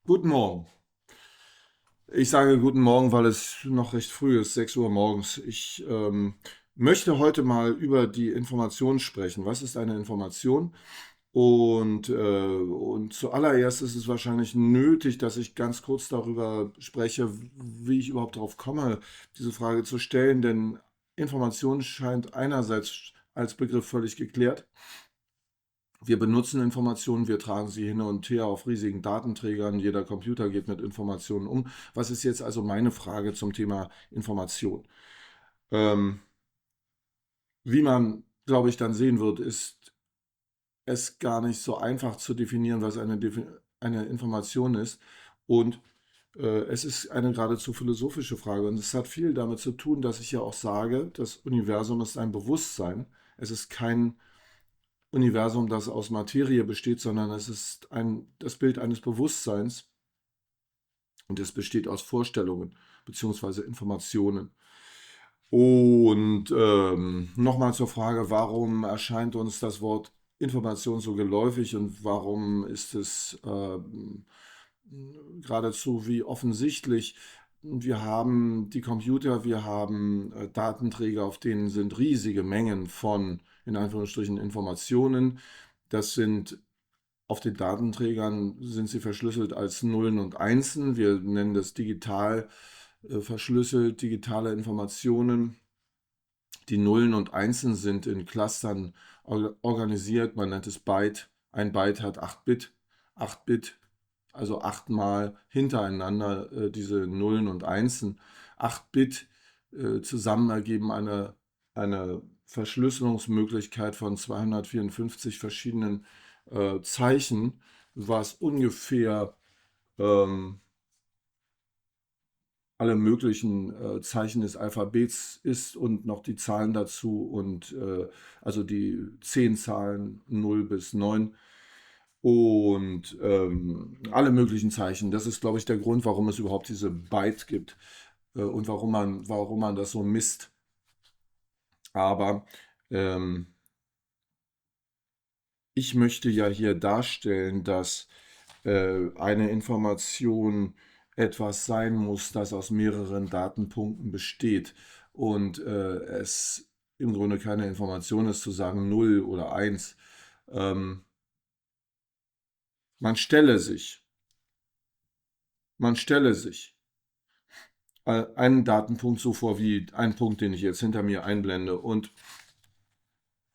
Guten Morgen. Ich sage guten Morgen, weil es noch recht früh ist, 6 Uhr morgens. Ich möchte heute mal über die Information sprechen. Was ist eine Information? Und zuallererst ist es wahrscheinlich nötig, dass ich ganz kurz darüber spreche, wie ich überhaupt darauf komme, diese Frage zu stellen, denn Information scheint einerseits als Begriff völlig geklärt. Wir benutzen Informationen, wir tragen sie hin und her auf riesigen Datenträgern. Jeder Computer geht mit Informationen um. Was ist jetzt also meine Frage zum Thema Information? Ähm, Wie man, glaube ich, dann sehen wird, ist es gar nicht so einfach zu definieren, was eine Information ist. Und es ist eine geradezu philosophische Frage. Und es hat viel damit zu tun, dass ich ja auch sage, das Universum ist ein Bewusstsein. Es ist kein Universum, das aus Materie besteht, sondern es ist das Bild eines Bewusstseins und es besteht aus Vorstellungen bzw. Informationen. Und nochmal zur Frage, warum erscheint uns das Wort Information so geläufig und warum ist es geradezu wie offensichtlich? Wir haben die Computer, wir haben Datenträger, auf denen sind riesige Mengen von, in Anführungsstrichen, Informationen. Das sind Auf den Datenträgern sind sie verschlüsselt als Nullen und Einsen. Wir nennen das digital verschlüsselt, digitale Informationen. Die Nullen und Einsen sind in Clustern organisiert. Man nennt es Byte. Ein Byte hat 8 Bit. 8 Bit, also 8-mal hintereinander diese Nullen und Einsen. 8 Bit zusammen ergeben eine Verschlüsselungsmöglichkeit von 254 verschiedenen Zeichen, was ungefähr ähm, alle möglichen Zeichen des Alphabets ist und noch die Zahlen dazu und also die 10 Zahlen 0 bis 9 und alle möglichen Zeichen. Das ist, glaube ich, der Grund, warum es überhaupt diese Byte gibt und warum man das so misst. Aber ähm, ich möchte ja hier darstellen, dass eine Information etwas sein muss, das aus mehreren Datenpunkten besteht und es im Grunde keine Information ist zu sagen 0 oder 1. Ähm, man stelle sich, man stelle sich einen Datenpunkt so vor wie einen Punkt, den ich jetzt hinter mir einblende und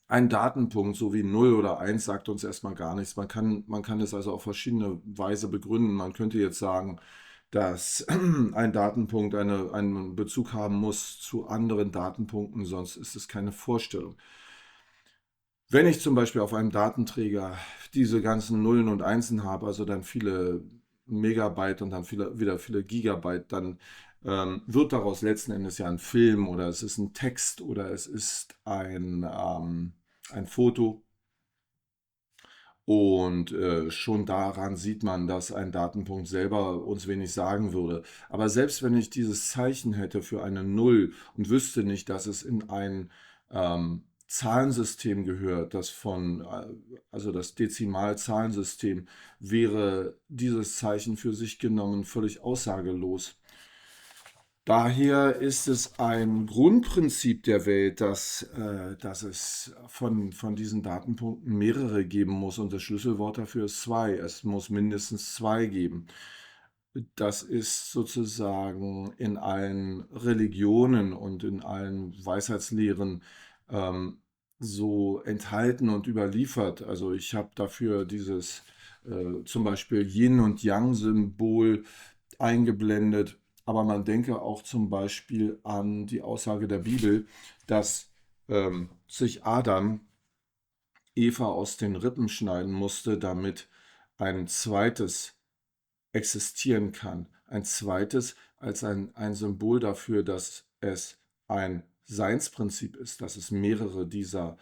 ein Datenpunkt, so wie 0 oder 1, sagt uns erstmal gar nichts. Man kann es also auf verschiedene Weise begründen. Man könnte jetzt sagen, dass ein Datenpunkt einen Bezug haben muss zu anderen Datenpunkten, sonst ist es keine Vorstellung. Wenn ich zum Beispiel auf einem Datenträger diese ganzen Nullen und Einsen habe, also dann viele Megabyte und dann wieder viele Gigabyte, dann wird daraus letzten Endes ja ein Film oder es ist ein Text oder es ist ein Foto. Und schon daran sieht man, dass ein Datenpunkt selber uns wenig sagen würde. Aber selbst wenn ich dieses Zeichen hätte für eine Null und wüsste nicht, dass es in ein Zahlensystem gehört, also das Dezimalzahlensystem, wäre dieses Zeichen für sich genommen völlig aussagelos. Daher ist es ein Grundprinzip der Welt, dass es von diesen Datenpunkten mehrere geben muss und das Schlüsselwort dafür ist zwei. Es muss mindestens zwei geben. Das ist sozusagen in allen Religionen und in allen Weisheitslehren ähm, so enthalten und überliefert. Also ich habe dafür dieses zum Beispiel Yin- und Yang-Symbol eingeblendet. Aber man denke auch zum Beispiel an die Aussage der Bibel, dass sich Adam Eva aus den Rippen schneiden musste, damit ein zweites existieren kann. Ein zweites als ein Symbol dafür, dass es ein Seinsprinzip ist, dass es mehrere dieser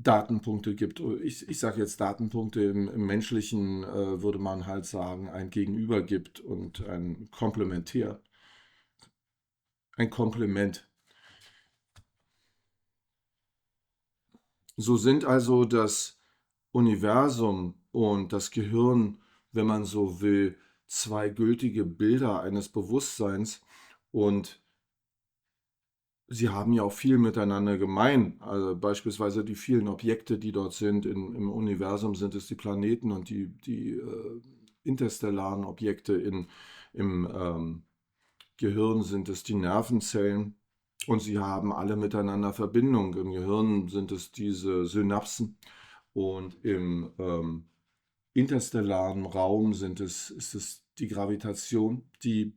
Datenpunkte gibt. Ich sage jetzt Datenpunkte, im Menschlichen würde man halt sagen, ein Gegenüber gibt und ein Komplementär, ein Komplement. So sind also das Universum und das Gehirn wenn man so will, zwei gültige Bilder eines Bewusstseins und sie haben ja auch viel miteinander gemein. Also beispielsweise die vielen Objekte, die dort sind. Im Universum sind es die Planeten und die interstellaren Objekte. Im Gehirn sind es die Nervenzellen und sie haben alle miteinander Verbindung. Im Gehirn sind es diese Synapsen und im interstellaren Raum ist es die Gravitation, die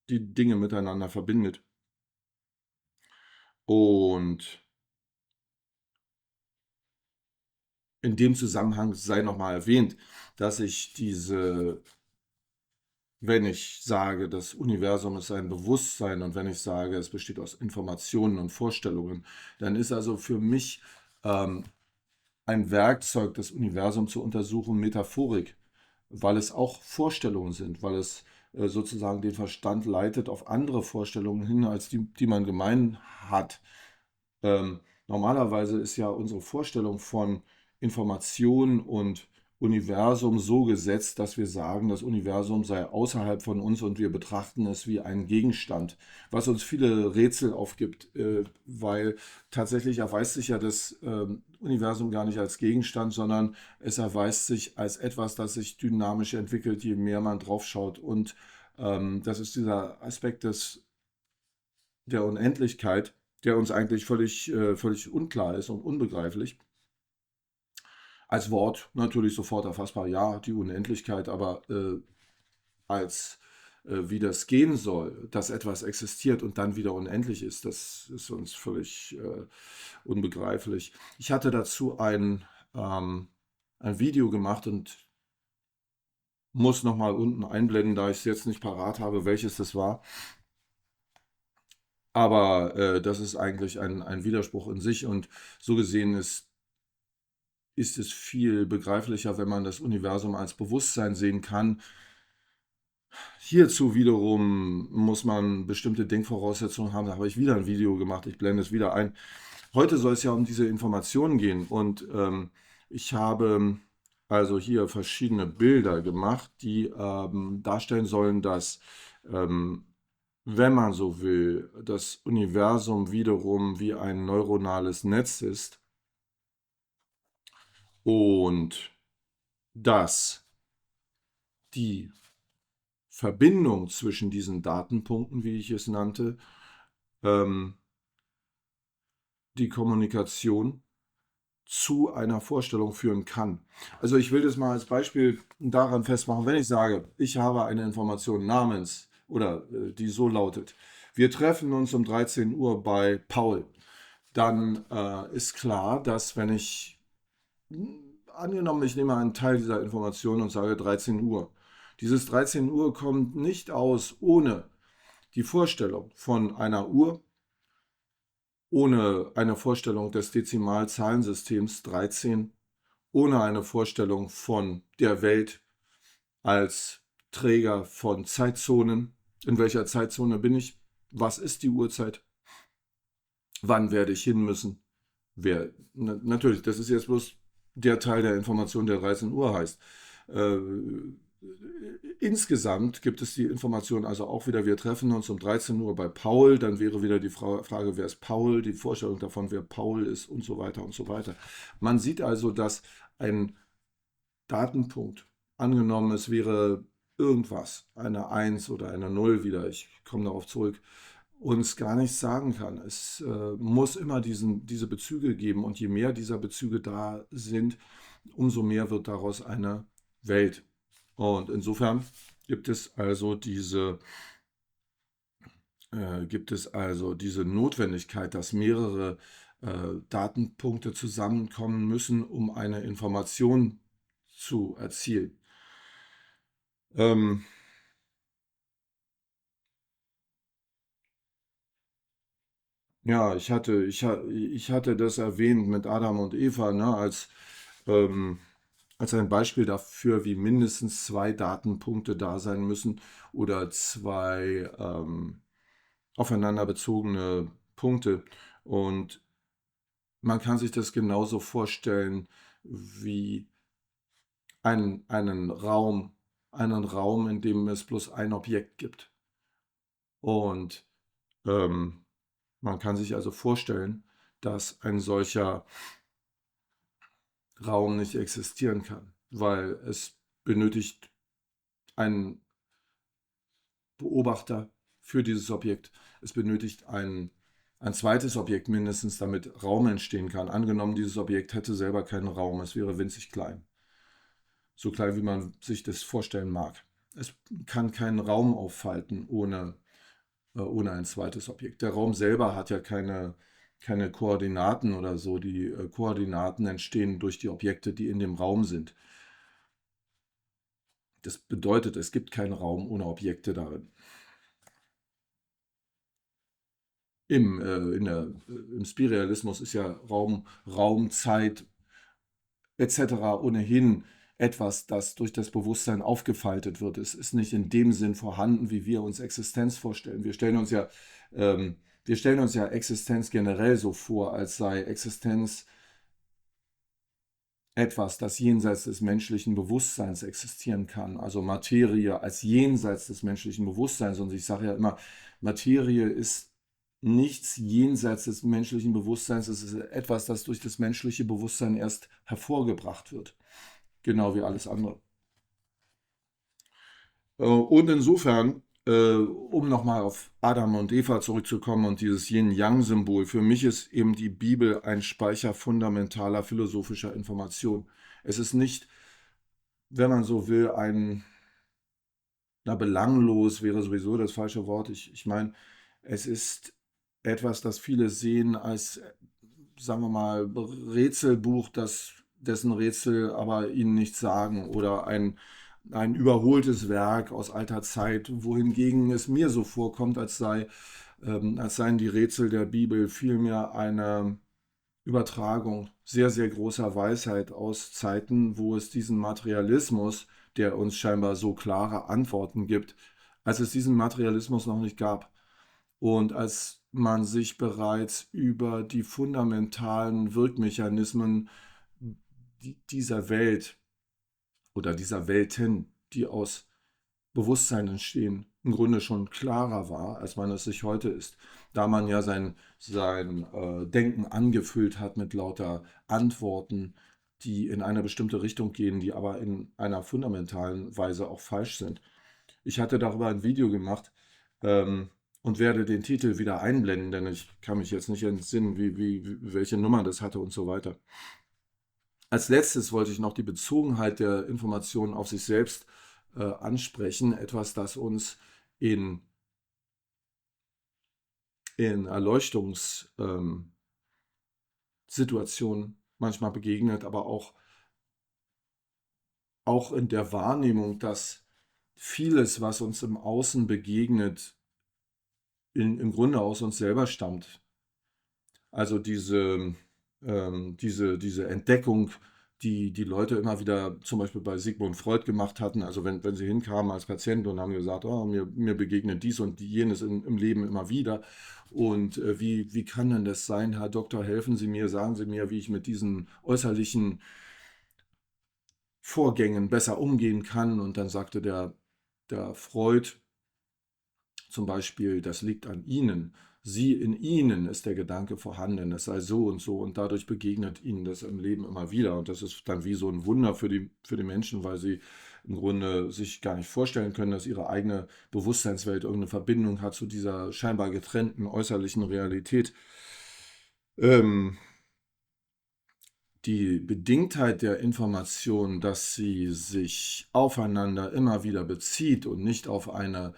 die Dinge miteinander verbindet. Und in dem Zusammenhang sei nochmal erwähnt, dass ich wenn ich sage, das Universum ist ein Bewusstsein und wenn ich sage, es besteht aus Informationen und Vorstellungen, dann ist also für mich ähm, ein Werkzeug, das Universum zu untersuchen, Metaphorik, weil es auch Vorstellungen sind, weil es sozusagen den Verstand leitet auf andere Vorstellungen hin, als die man gemein hat. Normalerweise ist ja unsere Vorstellung von Information und Universum so gesetzt, dass wir sagen, das Universum sei außerhalb von uns und wir betrachten es wie einen Gegenstand, was uns viele Rätsel aufgibt, weil tatsächlich erweist sich ja das Universum gar nicht als Gegenstand, sondern es erweist sich als etwas, das sich dynamisch entwickelt, je mehr man draufschaut. Und das ist dieser Aspekt der Unendlichkeit, der uns eigentlich völlig unklar ist und unbegreiflich. Als Wort natürlich sofort erfassbar, ja, die Unendlichkeit, aber wie das gehen soll, dass etwas existiert und dann wieder unendlich ist, das ist uns völlig unbegreiflich. Ich hatte dazu ein Video gemacht und muss nochmal unten einblenden, da ich es jetzt nicht parat habe, welches das war. Aber das ist eigentlich ein Widerspruch in sich und so gesehen ist es viel begreiflicher, wenn man das Universum als Bewusstsein sehen kann. Hierzu wiederum muss man bestimmte Denkvoraussetzungen haben. Da habe ich wieder ein Video gemacht, ich blende es wieder ein. Heute soll es ja um diese Informationen gehen und ich habe also hier verschiedene Bilder gemacht, die darstellen sollen, dass ähm, wenn man so will, das Universum wiederum wie ein neuronales Netz ist und dass die Verbindung zwischen diesen Datenpunkten, wie ich es nannte, ähm, die Kommunikation zu einer Vorstellung führen kann. Also ich will das mal als Beispiel daran festmachen, wenn ich sage, ich habe eine Information namens oder die so lautet, wir treffen uns um 13 Uhr bei Paul, dann ist klar, dass wenn ich angenommen, ich nehme einen Teil dieser Information und sage 13 Uhr. Dieses 13 Uhr kommt nicht aus ohne die Vorstellung von einer Uhr, ohne eine Vorstellung des Dezimalzahlensystems 13, ohne eine Vorstellung von der Welt als Träger von Zeitzonen. In welcher Zeitzone bin ich? Was ist die Uhrzeit? Wann werde ich hin müssen? Natürlich, das ist jetzt bloß der Teil der Information, der 13 Uhr heißt. Äh, Insgesamt gibt es die Information also auch wieder, wir treffen uns um 13 Uhr bei Paul, dann wäre wieder die Frage, wer ist Paul, die Vorstellung davon, wer Paul ist und so weiter und so weiter. Man sieht also, dass ein Datenpunkt, angenommen es wäre irgendwas, eine Eins oder eine Null wieder, ich komme darauf zurück, uns gar nichts sagen kann. Es muss immer diese Bezüge geben und je mehr dieser Bezüge da sind, umso mehr wird daraus eine Welt. Und insofern gibt es also diese Notwendigkeit, dass mehrere Datenpunkte zusammenkommen müssen, um eine Information zu erzielen. Ähm, ja, ich hatte das erwähnt mit Adam und Eva, ne, ähm, als ein Beispiel dafür, wie mindestens zwei Datenpunkte da sein müssen oder zwei aufeinander bezogene Punkte. Und man kann sich das genauso vorstellen wie einen Raum, in dem es bloß ein Objekt gibt. Und ähm, man kann sich also vorstellen, dass ein solcher Raum nicht existieren kann, weil es benötigt einen Beobachter für dieses Objekt. Es benötigt ein zweites Objekt mindestens, damit Raum entstehen kann. Angenommen, dieses Objekt hätte selber keinen Raum, es wäre winzig klein. So klein, wie man sich das vorstellen mag. Es kann keinen Raum aufhalten ohne ein zweites Objekt. Der Raum selber hat ja keine Koordinaten oder so. Die Koordinaten entstehen durch die Objekte, die in dem Raum sind. Das bedeutet, es gibt keinen Raum ohne Objekte darin. Im Spiritualismus ist ja Raum, Zeit etc. ohnehin etwas, das durch das Bewusstsein aufgefaltet wird. Es ist nicht in dem Sinn vorhanden, wie wir uns Existenz vorstellen. Wir stellen uns ja Existenz generell so vor, als sei Existenz etwas, das jenseits des menschlichen Bewusstseins existieren kann. Also Materie als jenseits des menschlichen Bewusstseins. Und ich sage ja immer, Materie ist nichts jenseits des menschlichen Bewusstseins. Es ist etwas, das durch das menschliche Bewusstsein erst hervorgebracht wird. Genau wie alles andere. Und insofern, um nochmal auf Adam und Eva zurückzukommen und dieses Yin-Yang-Symbol, für mich ist eben die Bibel ein Speicher fundamentaler philosophischer Information. Es ist nicht, wenn man so will, belanglos wäre sowieso das falsche Wort. Ich meine, es ist etwas, das viele sehen als, sagen wir mal, Rätselbuch, dessen Rätsel aber ihnen nichts sagen, oder ein überholtes Werk aus alter Zeit, wohingegen es mir so vorkommt, als seien die Rätsel der Bibel vielmehr eine Übertragung sehr, sehr großer Weisheit aus Zeiten, wo es diesen Materialismus, der uns scheinbar so klare Antworten gibt, als es diesen Materialismus noch nicht gab. Und als man sich bereits über die fundamentalen Wirkmechanismen dieser Welt oder dieser Welten, die aus Bewusstsein entstehen, im Grunde schon klarer war, als man es sich heute ist. Da man ja sein Denken angefüllt hat mit lauter Antworten, die in eine bestimmte Richtung gehen, die aber in einer fundamentalen Weise auch falsch sind. Ich hatte darüber ein Video gemacht ähm, und werde den Titel wieder einblenden, denn ich kann mich jetzt nicht entsinnen, welche Nummer das hatte und so weiter. Als letztes wollte ich noch die Bezogenheit der Informationen auf sich selbst ansprechen, etwas, das uns in, in Erleuchtungssituationen manchmal begegnet, aber auch in der Wahrnehmung, dass vieles, was uns im Außen begegnet, im Grunde aus uns selber stammt. Also diese Entdeckung, die Leute immer wieder zum Beispiel bei Sigmund Freud gemacht hatten, also wenn sie hinkamen als Patient und haben gesagt, oh, mir begegnet dies und jenes im Leben immer wieder. Und wie kann denn das sein, Herr Doktor, helfen Sie mir, sagen Sie mir, wie ich mit diesen äußerlichen Vorgängen besser umgehen kann. Und dann sagte der Freud zum Beispiel, das liegt an Ihnen. In Ihnen ist der Gedanke vorhanden, es sei so und dadurch begegnet Ihnen das im Leben immer wieder. Und das ist dann wie so ein Wunder für die Menschen, weil sie im Grunde sich gar nicht vorstellen können, dass ihre eigene Bewusstseinswelt irgendeine Verbindung hat zu dieser scheinbar getrennten äußerlichen Realität. Die Bedingtheit der Information, dass sie sich aufeinander immer wieder bezieht und nicht auf eine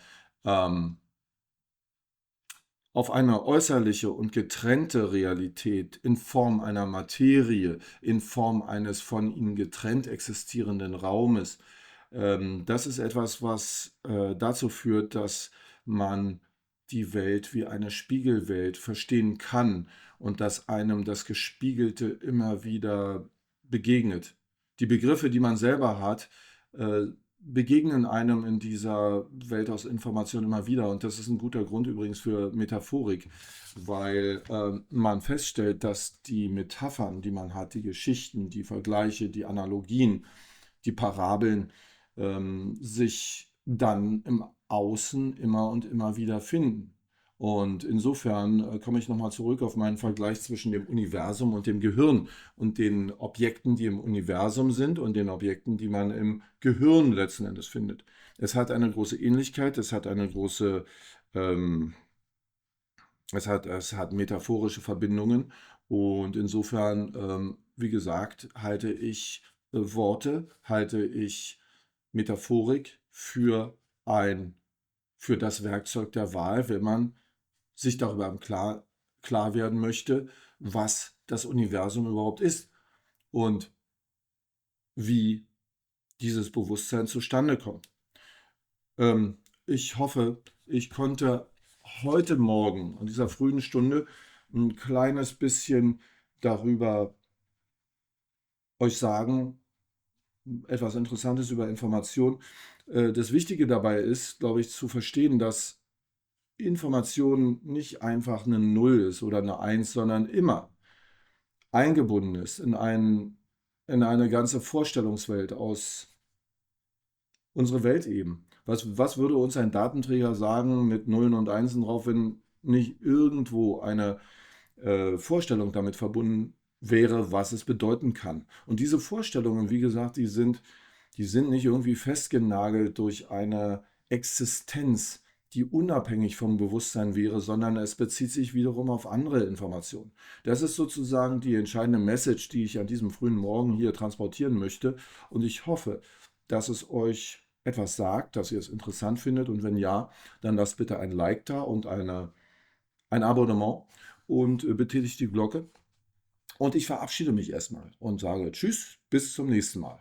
äußerliche und getrennte Realität in Form einer Materie, in Form eines von ihnen getrennt existierenden Raumes. Das ist etwas, was dazu führt, dass man die Welt wie eine Spiegelwelt verstehen kann und dass einem das Gespiegelte immer wieder begegnet. Die Begriffe, die man selber hat, äh, begegnen einem in dieser Welt aus Information immer wieder. Und das ist ein guter Grund übrigens für Metaphorik, weil man feststellt, dass die Metaphern, die man hat, die Geschichten, die Vergleiche, die Analogien, die Parabeln sich dann im Außen immer und immer wieder finden. Und insofern komme ich nochmal zurück auf meinen Vergleich zwischen dem Universum und dem Gehirn und den Objekten, die im Universum sind und den Objekten, die man im Gehirn letzten Endes findet. Es hat eine große Ähnlichkeit, es hat eine große, ähm, es hat metaphorische Verbindungen und insofern, wie gesagt, halte ich Worte, halte ich Metaphorik für das Werkzeug der Wahl, wenn man sich darüber klar werden möchte, was das Universum überhaupt ist und wie dieses Bewusstsein zustande kommt. Ich hoffe, ich konnte heute Morgen an dieser frühen Stunde ein kleines bisschen darüber euch sagen, etwas Interessantes über Information. Das Wichtige dabei ist, glaube ich, zu verstehen, dass Information nicht einfach eine Null ist oder eine Eins, sondern immer eingebunden ist in eine ganze Vorstellungswelt aus unserer Welt eben. Was würde uns ein Datenträger sagen mit Nullen und Einsen drauf, wenn nicht irgendwo eine Vorstellung damit verbunden wäre, was es bedeuten kann? Und diese Vorstellungen, wie gesagt, die sind nicht irgendwie festgenagelt durch eine Existenz, die unabhängig vom Bewusstsein wäre, sondern es bezieht sich wiederum auf andere Informationen. Das ist sozusagen die entscheidende Message, die ich an diesem frühen Morgen hier transportieren möchte. Und ich hoffe, dass es euch etwas sagt, dass ihr es interessant findet. Und wenn ja, dann lasst bitte ein Like da und ein Abonnement und betätigt die Glocke. Und ich verabschiede mich erstmal und sage Tschüss, bis zum nächsten Mal.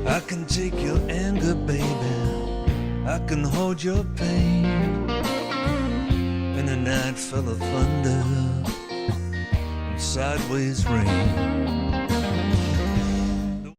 I can take your anger, baby. I can hold your pain. In a night full of thunder and sideways rain.